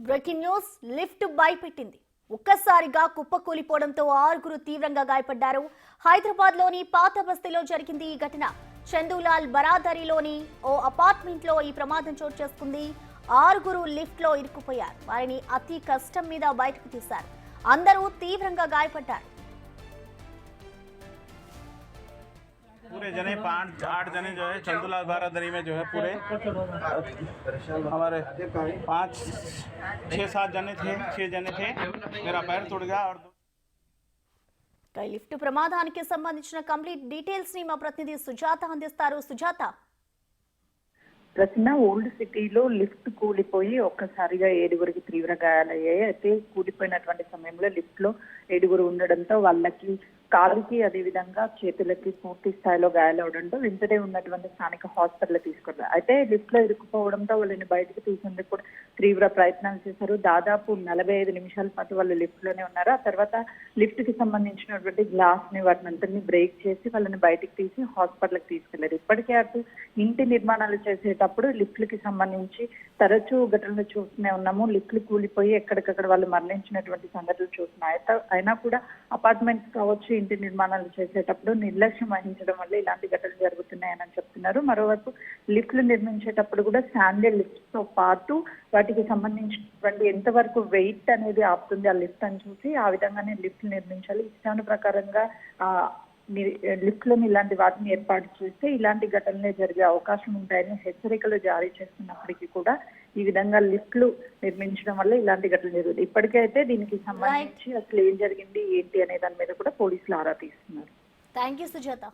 Breaking news lift భయపెట్టింది. ఒక్కసారిగా కుప్పకూలిపోవడంతో 6గురు తీవ్రంగా గాయపడ్డారు. హైదరాబాద్ లోని పాత బస్తీలో జరిగింది ఈ ఘటన. చందూలాల్ బరాదరిలోని ఓ అపార్ట్మెంట్ లో ఈ ప్రమాదం చోటు చేసుకుంది. 6గురు లిఫ్ట్ లో ఇరుక్కుపోయారు. వారిని అతి కష్టం మీద బయటకు తీశారు. అందరూ తీవ్రంగా గాయపడ్డారు. पूरे जने 5-8 जने जो है चंदूलाल बारादरी में जो है पूरे हमारे 5-6-7 जने थे 6 जने थे। मेरा पैर टूट गया और లిఫ్ట్ ప్రమాదానికి సంబంధించిన కంప్లీట్ డీటెయిల్స్ ని మా ప్రతినిధి సుజాత అందిస్తారు. సుజాత, ప్రశ్న ఓల్డ్ సిటీలో లిఫ్ట్ కూలిపోయి ఒక్కసారిగా 7గురికి తీవ్ర గాయాలయ్యాయి. అయితే కూలిపోయినటువంటి సమయంలో లిఫ్ట్ లో 7గురు ఉండడంతో వాళ్ళకి కాలుకి అదేవిధంగా చేతులకి పూర్తి స్థాయిలో గాయాలవడంతో వెంటనే ఉన్నటువంటి స్థానిక హాస్పిటల్ తీసుకున్నారు. అయితే లిఫ్ట్ లో ఇరుక్కుపోవడంతో వాళ్ళని బయటకు తీసేందుకు కూడా తీవ్ర ప్రయత్నాలు చేశారు. దాదాపు 45 నిమిషాల పాటు వాళ్ళు లిఫ్ట్ లోనే ఉన్నారు. ఆ తర్వాత లిఫ్ట్ కి సంబంధించినటువంటి గ్లాస్ ని వాటిని బ్రేక్ చేసి వాళ్ళని బయటకు తీసి హాస్పిటల్ కి తీసుకెళ్లారు. ఇప్పటికే అటు ఇంటి నిర్మాణాలు చేసేటప్పుడు లిఫ్ట్లకి సంబంధించి తరచూ ఘటనలు చూస్తూనే ఉన్నాము. లిఫ్ట్లు కూలిపోయి ఎక్కడికక్కడ వాళ్ళు మరణించినటువంటి సంఘటనలు చూస్తున్నాయి. అయినా కూడా అపార్ట్మెంట్స్ కావచ్చు, ఇంటి నిర్మాణాలు చేసేటప్పుడు నిర్లక్ష్యం వహించడం వల్ల ఇలాంటి ఘటనలు జరుగుతున్నాయని చెప్తున్నారు. మరోవైపు లిఫ్ట్లు నిర్మించేటప్పుడు కూడా స్టాండర్డ్ లిఫ్ట్ తో పాటు వాటికి సంబంధించినటువంటి ఎంతవరకు వెయిట్ అనేది ఆపుతుంది ఆ లిఫ్ట్ అని చూసి ఆ విధంగానే లిఫ్ట్లు నిర్మించాలి. ఇష్టాను ప్రకారంగా లిఫ్ట్లను ఇలాంటి వాటిని ఏర్పాటు చేస్తే ఇలాంటి ఘటనలే జరిగే అవకాశం ఉంటాయని హెచ్చరికలు జారీ చేస్తున్నప్పటికీ కూడా ఈ విధంగా లిఫ్ట్లు నిర్మించడం వల్ల ఇలాంటి ఘటనలు జరుగుతాయి. ఇప్పటికైతే దీనికి సంబంధించి అసలు ఏం జరిగింది ఏంటి అనే దాని మీద కూడా పోలీసులు ఆరా తీస్తున్నారు. Thank you Sujatha.